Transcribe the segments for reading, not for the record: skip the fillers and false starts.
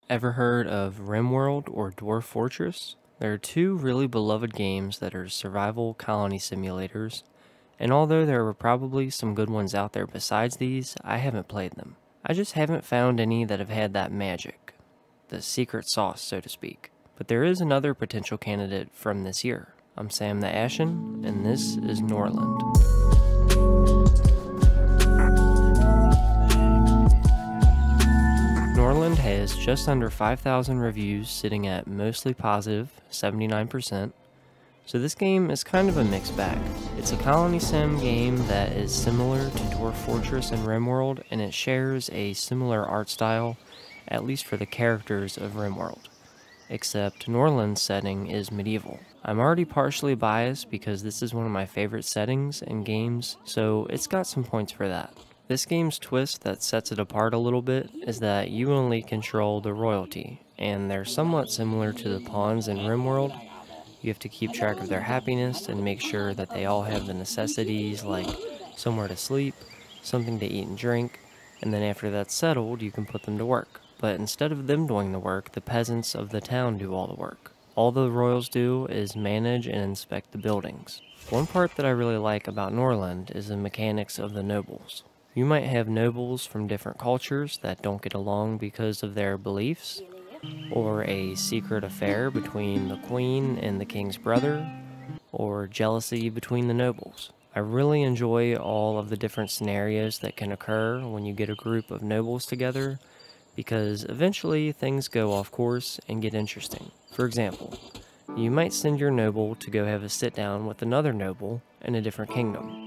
Ever heard of RimWorld or Dwarf Fortress? There are two really beloved games that are survival colony simulators, and although there are probably some good ones out there besides these, I haven't played them. I just haven't found any that have had that magic, the secret sauce, so to speak. But there is another potential candidate from this year. I'm Sam the Ashen, and this is Norland. Norland has just under 5,000 reviews, sitting at mostly positive, 79%. So this game is kind of a mixed bag. It's a colony sim game that is similar to Dwarf Fortress and RimWorld, and it shares a similar art style, at least for the characters of RimWorld. Except Norland's setting is medieval. I'm already partially biased because this is one of my favorite settings in games, so it's got some points for that. This game's twist that sets it apart a little bit is that you only control the royalty, and they're somewhat similar to the pawns in RimWorld. You have to keep track of their happiness and make sure that they all have the necessities like somewhere to sleep, something to eat and drink, and then after that's settled, you can put them to work. But instead of them doing the work, the peasants of the town do all the work. All the royals do is manage and inspect the buildings. One part that I really like about Norland is the mechanics of the nobles. You might have nobles from different cultures that don't get along because of their beliefs, or a secret affair between the queen and the king's brother, or jealousy between the nobles. I really enjoy all of the different scenarios that can occur when you get a group of nobles together, because eventually things go off course and get interesting. For example, you might send your noble to go have a sit down with another noble in a different kingdom.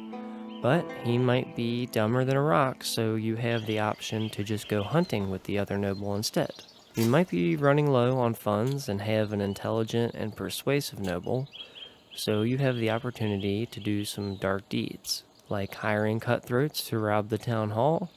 But he might be dumber than a rock, so you have the option to just go hunting with the other noble instead. You might be running low on funds and have an intelligent and persuasive noble, so you have the opportunity to do some dark deeds, like hiring cutthroats to rob the town hall,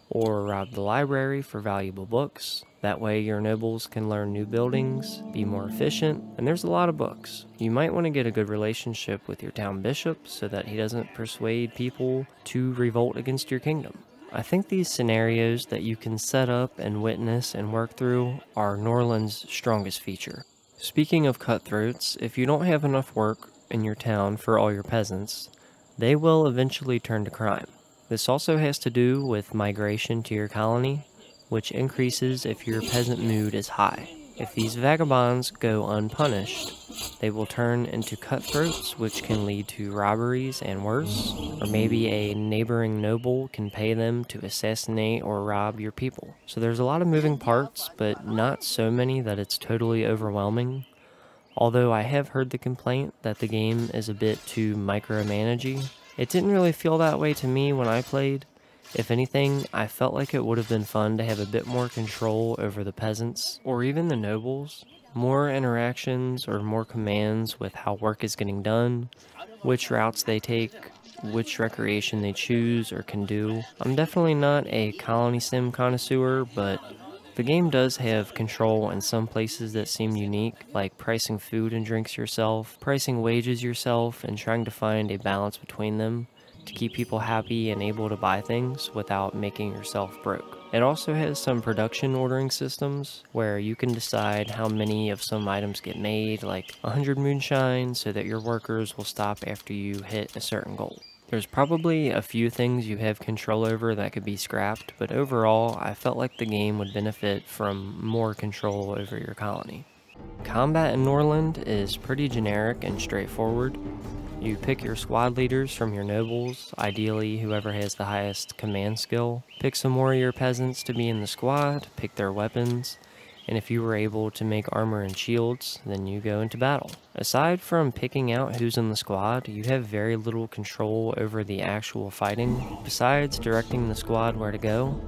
or rob the library for valuable books. That way your nobles can learn new buildings, be more efficient, and there's a lot of books. You might want to get a good relationship with your town bishop so that he doesn't persuade people to revolt against your kingdom. I think these scenarios that you can set up and witness and work through are Norland's strongest feature. Speaking of cutthroats, if you don't have enough work in your town for all your peasants, they will eventually turn to crime. This also has to do with migration to your colony, which increases if your peasant mood is high. If these vagabonds go unpunished, they will turn into cutthroats, which can lead to robberies and worse, or maybe a neighboring noble can pay them to assassinate or rob your people. So there's a lot of moving parts, but not so many that it's totally overwhelming. Although I have heard the complaint that the game is a bit too micromanagey. It didn't really feel that way to me when I played. If anything, I felt like it would have been fun to have a bit more control over the peasants, or even the nobles. More interactions or more commands with how work is getting done, which routes they take, which recreation they choose or can do. I'm definitely not a colony sim connoisseur, but the game does have control in some places that seem unique, like pricing food and drinks yourself, pricing wages yourself, and trying to find a balance between them to keep people happy and able to buy things without making yourself broke. It also has some production ordering systems where you can decide how many of some items get made, like 100 moonshine, so that your workers will stop after you hit a certain goal. There's probably a few things you have control over that could be scrapped, but overall, I felt like the game would benefit from more control over your colony. Combat in Norland is pretty generic and straightforward. You pick your squad leaders from your nobles, ideally whoever has the highest command skill. Pick some warrior peasants to be in the squad, pick their weapons, and if you were able to make armor and shields, then you go into battle. Aside from picking out who's in the squad, you have very little control over the actual fighting, besides directing the squad where to go,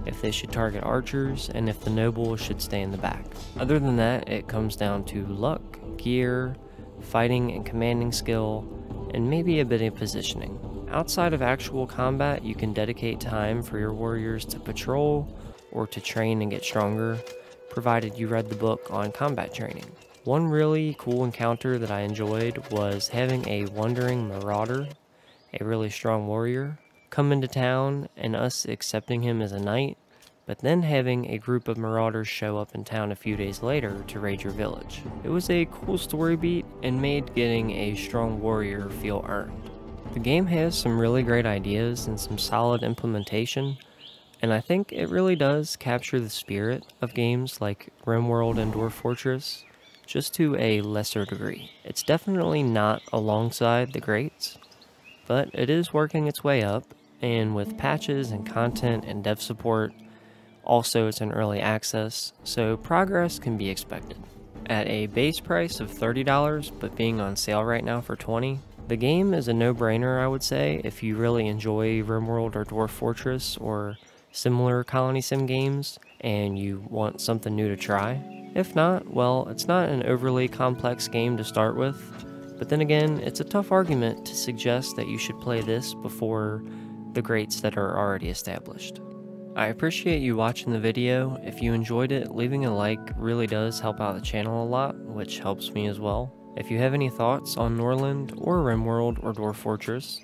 if they should target archers, and if the noble should stay in the back. Other than that, it comes down to luck, gear, fighting and commanding skill, and maybe a bit of positioning. Outside of actual combat, you can dedicate time for your warriors to patrol or to train and get stronger, provided you read the book on combat training. One really cool encounter that I enjoyed was having a wandering marauder, a really strong warrior, come into town and us accepting him as a knight but then having a group of marauders show up in town a few days later to raid your village. It was a cool story beat and made getting a strong warrior feel earned. The game has some really great ideas and some solid implementation, and I think it really does capture the spirit of games like RimWorld and Dwarf Fortress, just to a lesser degree. It's definitely not alongside the greats, but it is working its way up, and with patches and content and dev support, also it's in early access, so progress can be expected. At a base price of $30, but being on sale right now for $20, the game is a no-brainer, I would say, if you really enjoy RimWorld or Dwarf Fortress or similar colony sim games and you want something new to try. If not, well, it's not an overly complex game to start with, but then again, it's a tough argument to suggest that you should play this before the greats that are already established. I appreciate you watching the video. If you enjoyed it, leaving a like really does help out the channel a lot, which helps me as well. If you have any thoughts on Norland or RimWorld or Dwarf Fortress,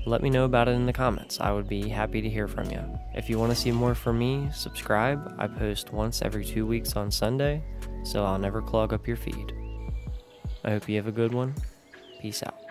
let me know about it in the comments. I would be happy to hear from you. If you want to see more from me, subscribe. I post once every 2 weeks on Sunday, so I'll never clog up your feed. I hope you have a good one. Peace out.